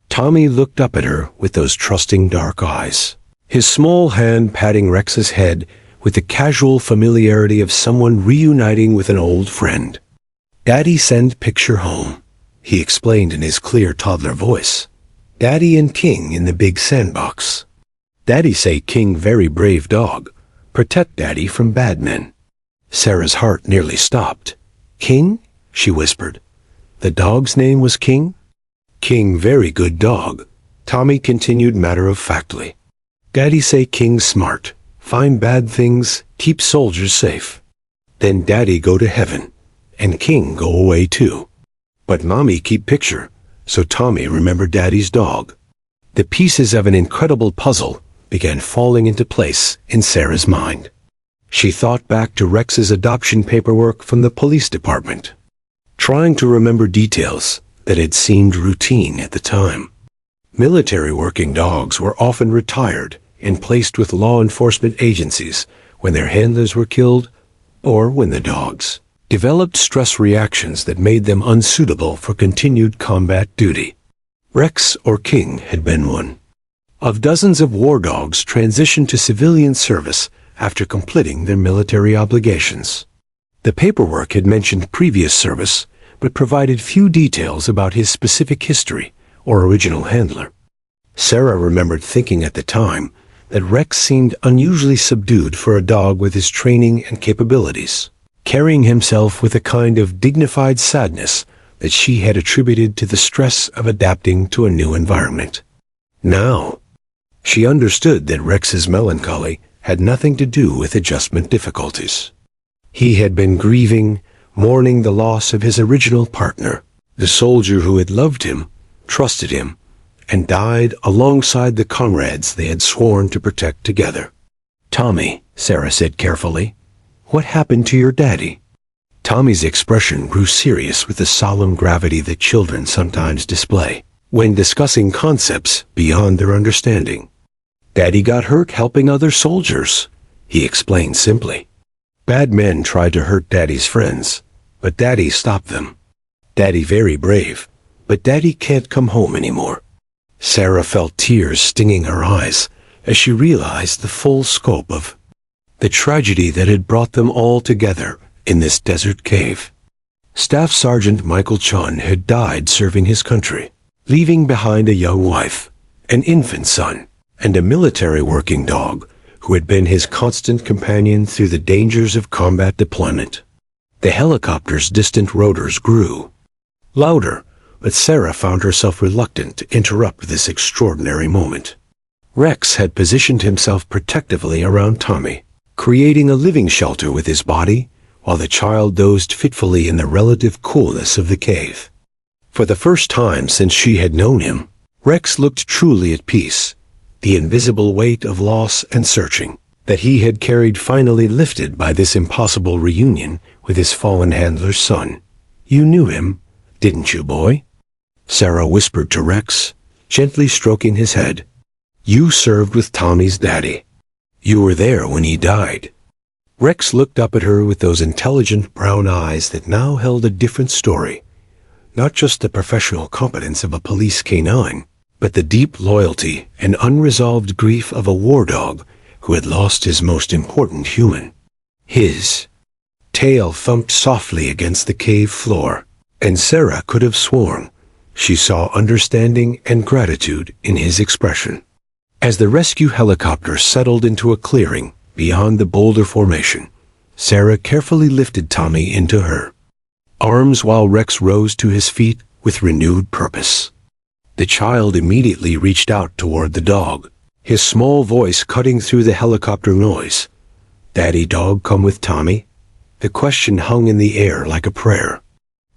Tommy looked up at her with those trusting dark eyes, his small hand patting Rex's head with the casual familiarity of someone reuniting with an old friend. "Daddy send picture home," he explained in his clear toddler voice. "Daddy and King in the big sandbox. Daddy say King very brave dog, protect Daddy from bad men." Sarah's heart nearly stopped. "King?" she whispered. "The dog's name was King?" "King very good dog," Tommy continued matter-of-factly. "Daddy say King smart, find bad things, keep soldiers safe. Then Daddy go to heaven, and King go away too. But Mommy keep picture, so Tommy remembered Daddy's dog." The pieces of an incredible puzzle began falling into place in Sarah's mind. She thought back to Rex's adoption paperwork from the police department, trying to remember details that had seemed routine at the time. Military working dogs were often retired and placed with law enforcement agencies when their handlers were killed or when the dogs developed stress reactions that made them unsuitable for continued combat duty. Rex or King had been one of dozens of war dogs transitioned to civilian service after completing their military obligations. The paperwork had mentioned previous service, but provided few details about his specific history or original handler. Sarah remembered thinking at the time that Rex seemed unusually subdued for a dog with his training and capabilities, carrying himself with a kind of dignified sadness that she had attributed to the stress of adapting to a new environment. Now, she understood that Rex's melancholy had nothing to do with adjustment difficulties. He had been grieving, mourning the loss of his original partner, the soldier who had loved him, trusted him, and died alongside the comrades they had sworn to protect together. "Tommy," Sarah said carefully, "what happened to your daddy?" Tommy's expression grew serious with the solemn gravity that children sometimes display when discussing concepts beyond their understanding. "Daddy got hurt helping other soldiers," he explained simply. "Bad men tried to hurt Daddy's friends, but Daddy stopped them. Daddy very brave, but Daddy can't come home anymore." Sarah felt tears stinging her eyes as she realized the full scope of the tragedy that had brought them all together in this desert cave. Staff Sergeant Michael Chun had died serving his country, leaving behind a young wife, an infant son, and a military working dog who had been his constant companion through the dangers of combat deployment. The helicopter's distant rotors grew louder, but Sarah found herself reluctant to interrupt this extraordinary moment. Rex had positioned himself protectively around Tommy, creating a living shelter with his body, while the child dozed fitfully in the relative coolness of the cave. For the first time since she had known him, Rex looked truly at peace, the invisible weight of loss and searching that he had carried finally lifted by this impossible reunion with his fallen handler's son. "You knew him, didn't you, boy?" Sarah whispered to Rex, gently stroking his head. "You served with Tommy's daddy. You were there when he died." Rex looked up at her with those intelligent brown eyes that now held a different story. Not just the professional competence of a police canine, but the deep loyalty and unresolved grief of a war dog who had lost his most important human. His tail thumped softly against the cave floor, and Sarah could have sworn she saw understanding and gratitude in his expression. As the rescue helicopter settled into a clearing beyond the boulder formation, Sarah carefully lifted Tommy into her arms while Rex rose to his feet with renewed purpose. The child immediately reached out toward the dog, his small voice cutting through the helicopter noise. "Daddy dog come with Tommy?" The question hung in the air like a prayer.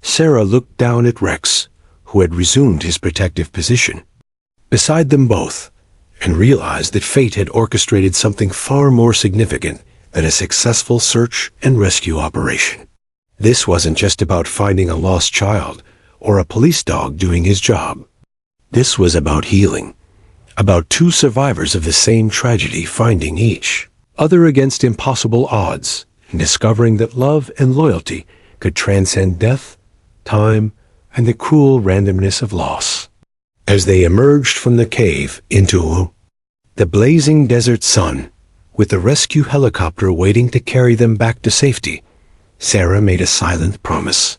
Sarah looked down at Rex, who had resumed his protective position beside them both, and realized that fate had orchestrated something far more significant than a successful search and rescue operation. This wasn't just about finding a lost child or a police dog doing his job. This was about healing, about two survivors of the same tragedy finding each other against impossible odds and discovering that love and loyalty could transcend death, time, and the cruel randomness of loss. As they emerged from the cave into the blazing desert sun, with the rescue helicopter waiting to carry them back to safety, Sarah made a silent promise.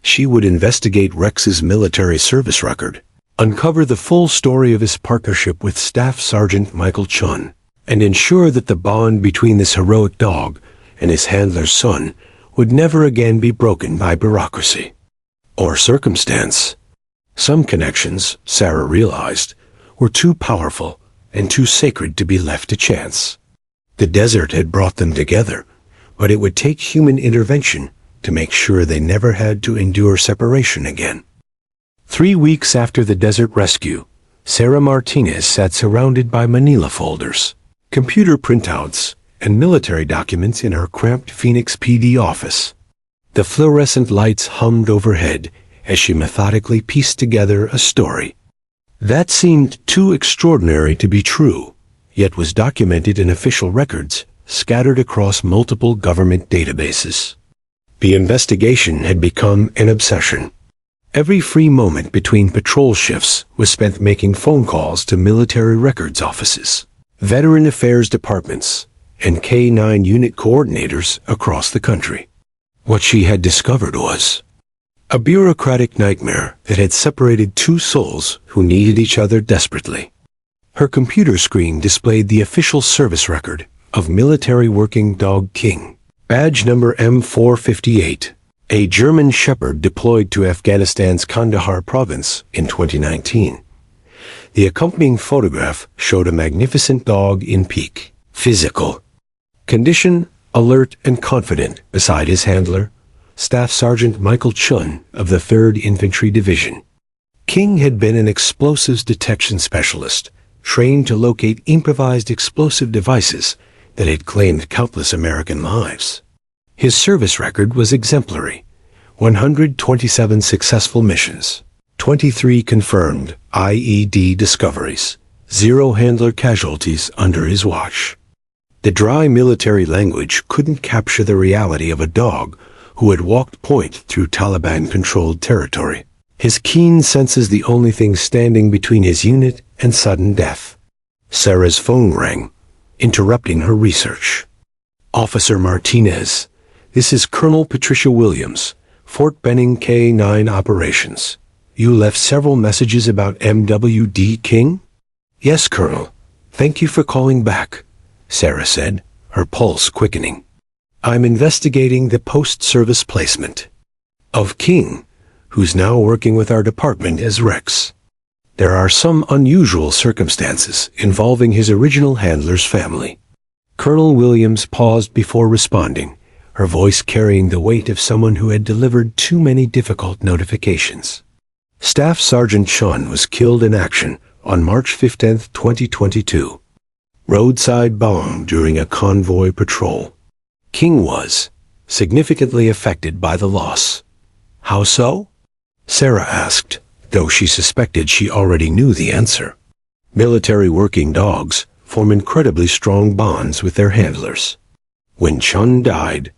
She would investigate Rex's military service record, uncover the full story of his partnership with Staff Sergeant Michael Chun, and ensure that the bond between this heroic dog and his handler's son would never again be broken by bureaucracy or circumstance. Some connections, Sarah realized, were too powerful and too sacred to be left to chance. The desert had brought them together, but it would take human intervention to make sure they never had to endure separation again. 3 weeks after the desert rescue, Sarah Martinez sat surrounded by manila folders, computer printouts, and military documents in her cramped Phoenix PD office. The fluorescent lights hummed overhead as she methodically pieced together a story that seemed too extraordinary to be true, yet was documented in official records scattered across multiple government databases. The investigation had become an obsession. Every free moment between patrol shifts was spent making phone calls to military records offices, veteran affairs departments, and K-9 unit coordinators across the country. What she had discovered was a bureaucratic nightmare that had separated two souls who needed each other desperately. Her computer screen displayed the official service record of military working dog King, badge number M458, a German shepherd deployed to Afghanistan's Kandahar province in 2019. The accompanying photograph showed a magnificent dog in peak physical condition, alert and confident beside his handler, Staff Sergeant Michael Chun of the 3rd Infantry Division. King had been an explosives detection specialist, trained to locate improvised explosive devices that had claimed countless American lives. His service record was exemplary: 127 successful missions, 23 confirmed IED discoveries, 0 handler casualties under his watch. The dry military language couldn't capture the reality of a dog who had walked point through Taliban-controlled territory, his keen senses the only thing standing between his unit and sudden death. Sarah's phone rang, interrupting her research. "Officer Martinez, this is Colonel Patricia Williams, Fort Benning K-9 Operations. You left several messages about MWD King?" "Yes, Colonel. Thank you for calling back," Sarah said, her pulse quickening. "I'm investigating the post-service placement of King, who's now working with our department as Rex. There are some unusual circumstances involving his original handler's family. Colonel Williams paused before responding, her voice carrying the weight of someone who had delivered too many difficult notifications. Staff Sergeant Chun was killed in action on March 15, 2022. Roadside bomb during a convoy patrol. King was significantly affected by the loss. How so? Sarah asked, though she suspected she already knew the answer. Military working dogs form incredibly strong bonds with their handlers. When Chun died,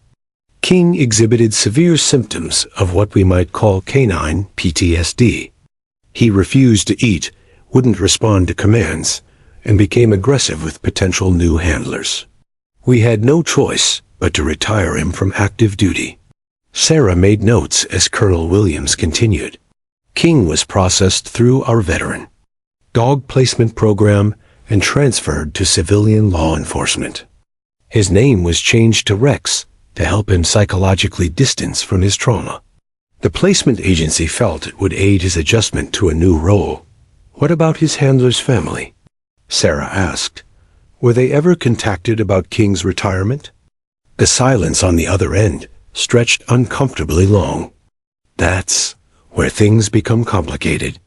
King exhibited severe symptoms of what we might call canine PTSD. He refused to eat, wouldn't respond to commands, and became aggressive with potential new handlers. We had no choice but to retire him from active duty. Sarah made notes as Colonel Williams continued. King was processed through our veteran dog placement program and transferred to civilian law enforcement. His name was changed to Rex to help him psychologically distance from his trauma. The placement agency felt it would aid his adjustment to a new role. What about his handler's family? Sarah asked. Were they ever contacted about King's retirement? The silence on the other end stretched uncomfortably long. That's where things become complicated.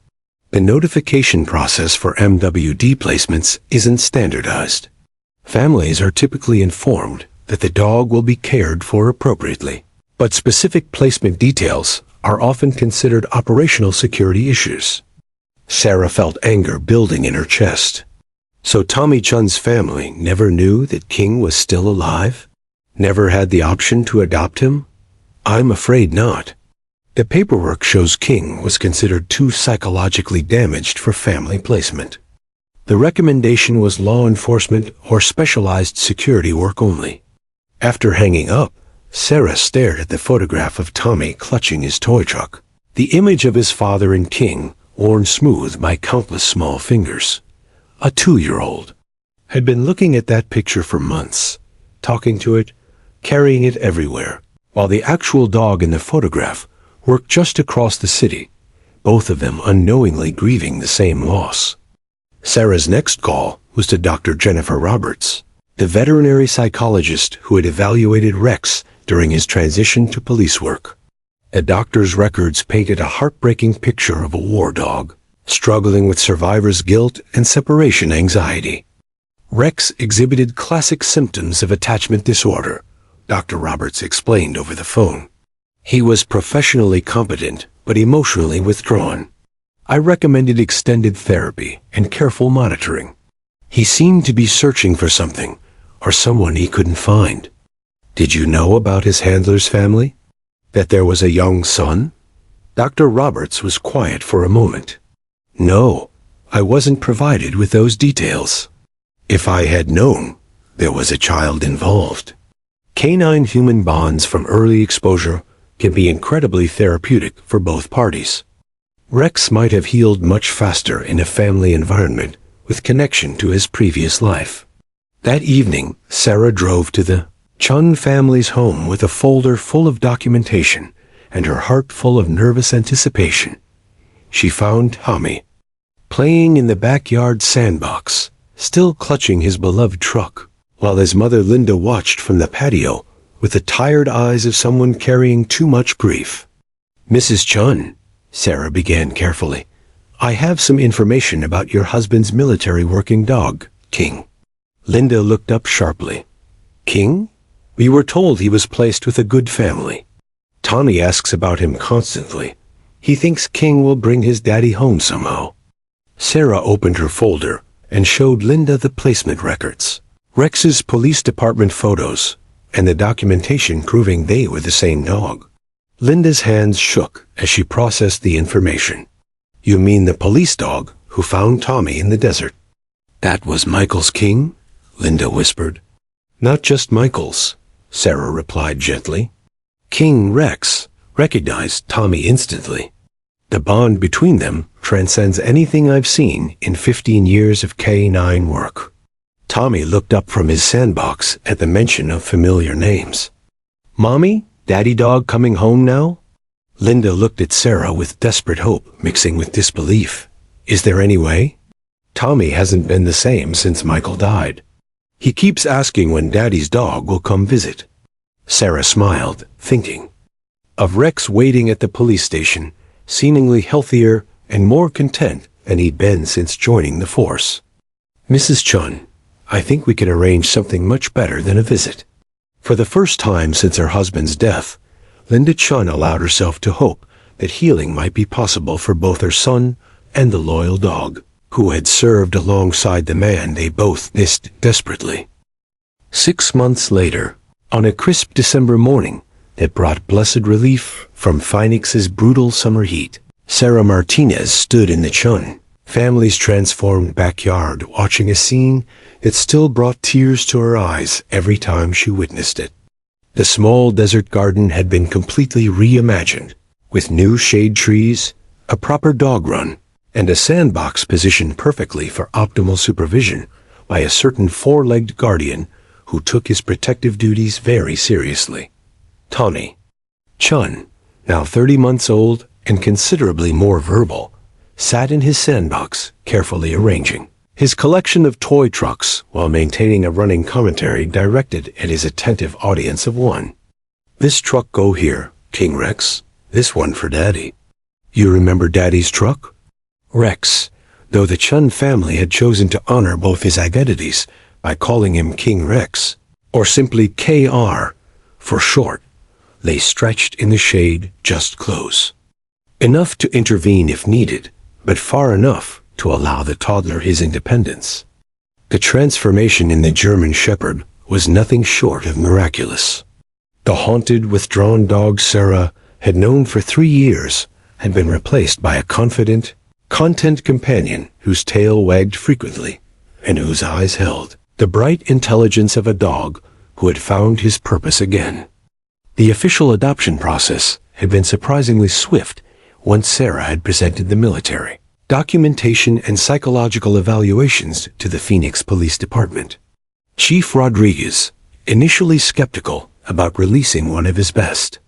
The notification process for MWD placements isn't standardized. Families are typically informed that the dog will be cared for appropriately, but specific placement details are often considered operational security issues. Sarah felt anger building in her chest. So Tommy Chun's family never knew that King was still alive? Never had the option to adopt him? I'm afraid not. The paperwork shows King was considered too psychologically damaged for family placement. The recommendation was law enforcement or specialized security work only. After hanging up, Sarah stared at the photograph of Tommy clutching his toy truck. The image of his father and King, worn smooth by countless small fingers. A 2-year-old had been looking at that picture for months, talking to it, carrying it everywhere, while the actual dog in the photograph worked just across the city, both of them unknowingly grieving the same loss. Sarah's next call was to Dr. Jennifer Roberts, the veterinary psychologist who had evaluated Rex during his transition to police work. The doctor's records painted a heartbreaking picture of a war dog, struggling with survivor's guilt and separation anxiety. Rex exhibited classic symptoms of attachment disorder, Dr. Roberts explained over the phone. He was professionally competent, but emotionally withdrawn. I recommended extended therapy and careful monitoring. He seemed to be searching for something, or someone he couldn't find. Did you know about his handler's family? That there was a young son? Dr. Roberts was quiet for a moment. No, I wasn't provided with those details. If I had known, there was a child involved. Canine-human bonds from early exposure can be incredibly therapeutic for both parties. Rex might have healed much faster in a family environment with connection to his previous life. That evening, Sarah drove to the Chun family's home with a folder full of documentation and her heart full of nervous anticipation. She found Tommy playing in the backyard sandbox, still clutching his beloved truck, while his mother Linda watched from the patio with the tired eyes of someone carrying too much grief. Mrs. Chun, Sarah began carefully, I have some information about your husband's military working dog, King. Linda looked up sharply. King? We were told he was placed with a good family. Tommy asks about him constantly. He thinks King will bring his daddy home somehow. Sarah opened her folder and showed Linda the placement records, Rex's police department photos, and the documentation proving they were the same dog. Linda's hands shook as she processed the information. You mean the police dog who found Tommy in the desert? That was Michael's King? Linda whispered. Not just Michael's, Sarah replied gently. King Rex recognized Tommy instantly. The bond between them transcends anything I've seen in 15 years of K9 work. Tommy looked up from his sandbox at the mention of familiar names. Mommy? Daddy dog coming home now? Linda looked at Sarah with desperate hope mixing with disbelief. Is there any way? Tommy hasn't been the same since Michael died. He keeps asking when Daddy's dog will come visit. Sarah smiled, thinking of Rex waiting at the police station, seemingly healthier and more content than he'd been since joining the force. Mrs. Chun, I think we can arrange something much better than a visit. For the first time since her husband's death, Linda Chun allowed herself to hope that healing might be possible for both her son and the loyal dog, who had served alongside the man they both missed desperately. 6 months later, on a crisp December morning that brought blessed relief from Phoenix's brutal summer heat, Sarah Martinez stood in the Chun family's transformed backyard watching a scene that still brought tears to her eyes every time she witnessed it. The small desert garden had been completely reimagined, with new shade trees, a proper dog run, and a sandbox positioned perfectly for optimal supervision by a certain four-legged guardian who took his protective duties very seriously. Tommy Chun, now 30 months old and considerably more verbal, sat in his sandbox, carefully arranging his collection of toy trucks while maintaining a running commentary directed at his attentive audience of one. This truck go here, King Rex. This one for Daddy. You remember Daddy's truck? Rex, though the Chun family had chosen to honor both his identities by calling him King Rex, or simply KR for short, lay stretched in the shade just close. Enough to intervene if needed, but far enough to allow the toddler his independence. The transformation in the German Shepherd was nothing short of miraculous. The haunted, withdrawn dog Sarah had known for 3 years had been replaced by a confident, content companion whose tail wagged frequently and whose eyes held the bright intelligence of a dog who had found his purpose again. The official adoption process had been surprisingly swift once Sarah had presented the military documentation and psychological evaluations to the Phoenix Police Department. Chief Rodriguez, initially skeptical about releasing one of his best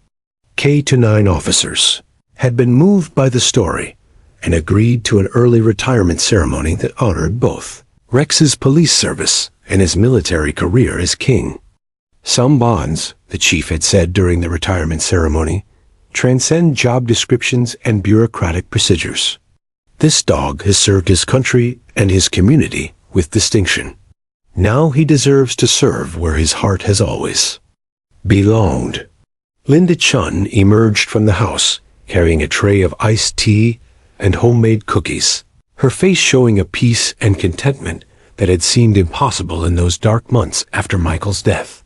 K-9 officers, had been moved by the story and agreed to an early retirement ceremony that honored both Rex's police service and his military career as king. Some bonds, the chief had said during the retirement ceremony, transcend job descriptions and bureaucratic procedures. This dog has served his country and his community with distinction. Now he deserves to serve where his heart has always belonged. Linda Chun emerged from the house, carrying a tray of iced tea and homemade cookies, her face showing a peace and contentment that had seemed impossible in those dark months after Michael's death.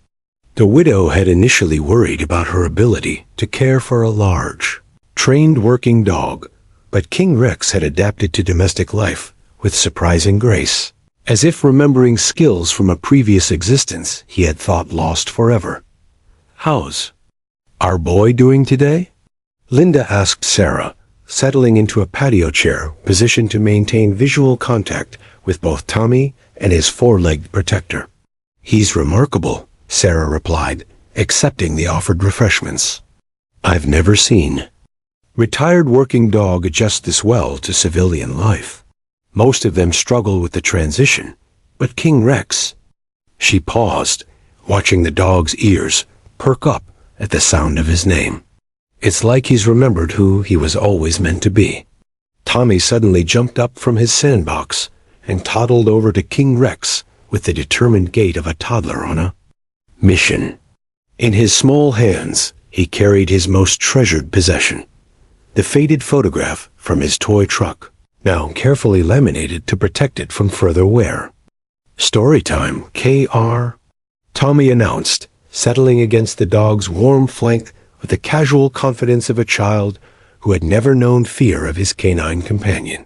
The widow had initially worried about her ability to care for a large, trained working dog, but King Rex had adapted to domestic life with surprising grace, as if remembering skills from a previous existence he had thought lost forever. How's our boy doing today? Linda asked Sarah, settling into a patio chair positioned to maintain visual contact with both Tommy and his four-legged protector. He's remarkable, Sarah replied, accepting the offered refreshments. I've never seen retired working dog adjust this well to civilian life. Most of them struggle with the transition, but King Rex... She paused, watching the dog's ears perk up at the sound of his name. It's like he's remembered who he was always meant to be. Tommy suddenly jumped up from his sandbox and toddled over to King Rex with the determined gait of a toddler on a mission. In his small hands, he carried his most treasured possession, the faded photograph from his toy truck, now carefully laminated to protect it from further wear. Story time, KR, Tommy announced, settling against the dog's warm flank with the casual confidence of a child who had never known fear of his canine companion.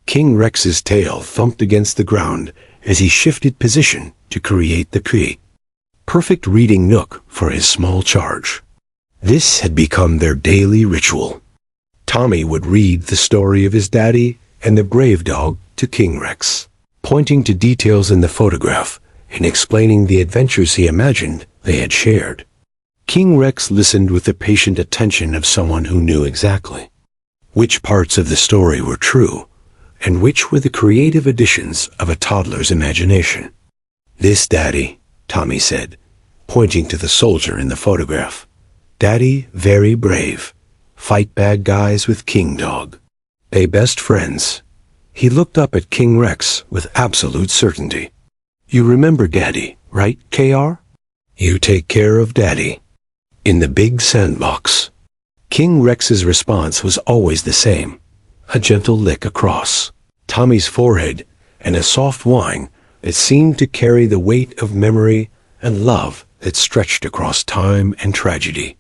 King Rex's tail thumped against the ground as he shifted position to create the perfect reading nook for his small charge. This had become their daily ritual. Tommy would read the story of his daddy and the brave dog to King Rex, pointing to details in the photograph and explaining the adventures he imagined they had shared. King Rex listened with the patient attention of someone who knew exactly which parts of the story were true and which were the creative additions of a toddler's imagination. "This Daddy," Tommy said, pointing to the soldier in the photograph. "Daddy very brave. Fight bad guys with King Dog. They best friends." He looked up at King Rex with absolute certainty. "You remember Daddy, right, KR? You take care of Daddy." In the big sandbox, King Rex's response was always the same. A gentle lick across Tommy's forehead and a soft whine that seemed to carry the weight of memory and love that stretched across time and tragedy.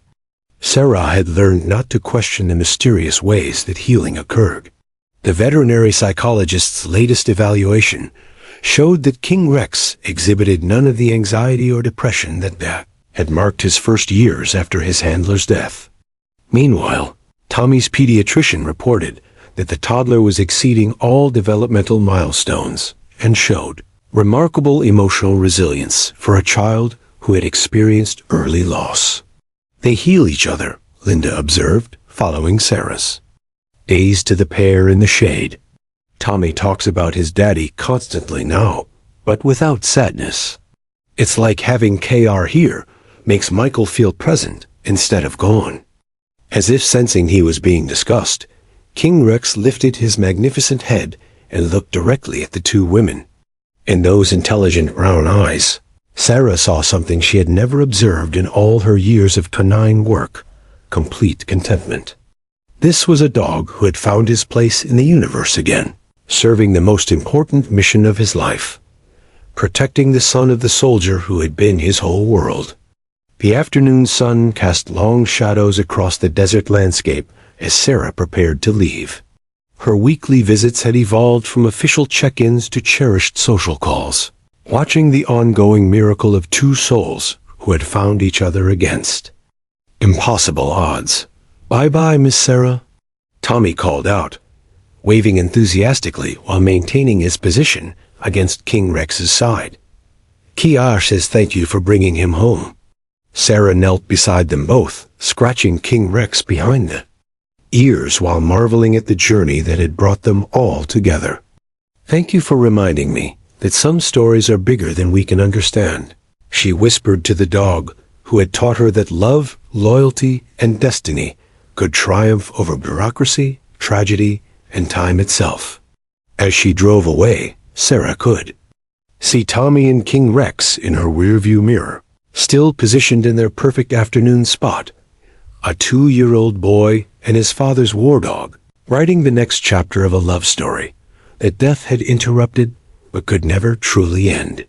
Sarah had learned not to question the mysterious ways that healing occurred. The veterinary psychologist's latest evaluation showed that King Rex exhibited none of the anxiety or depression that had marked his first years after his handler's death. Meanwhile, Tommy's pediatrician reported that the toddler was exceeding all developmental milestones and showed remarkable emotional resilience for a child who had experienced early loss. "They heal each other," Linda observed, following Sarah's gaze to the pair in the shade. "Tommy talks about his daddy constantly now, but without sadness. It's like having KR here makes Michael feel present instead of gone." As if sensing he was being discussed, King Rex lifted his magnificent head and looked directly at the two women. In those intelligent brown eyes, Sarah saw something she had never observed in all her years of canine work: complete contentment. This was a dog who had found his place in the universe again, serving the most important mission of his life: protecting the son of the soldier who had been his whole world. The afternoon sun cast long shadows across the desert landscape as Sarah prepared to leave. Her weekly visits had evolved from official check-ins to cherished social calls, watching the ongoing miracle of two souls who had found each other against impossible odds. "Bye-bye, Miss Sarah," Tommy called out, waving enthusiastically while maintaining his position against King Rex's side. "Kiar says thank you for bringing him home." Sarah knelt beside them both, scratching King Rex behind the ears while marveling at the journey that had brought them all together. "Thank you for reminding me that some stories are bigger than we can understand," she whispered to the dog, who had taught her that love, loyalty, and destiny could triumph over bureaucracy, tragedy, and time itself. As she drove away, Sarah could see Tommy and King Rex in her rearview mirror, still positioned in their perfect afternoon spot, a 2-year-old boy and his father's war dog, writing the next chapter of a love story that death had interrupted but could never truly end.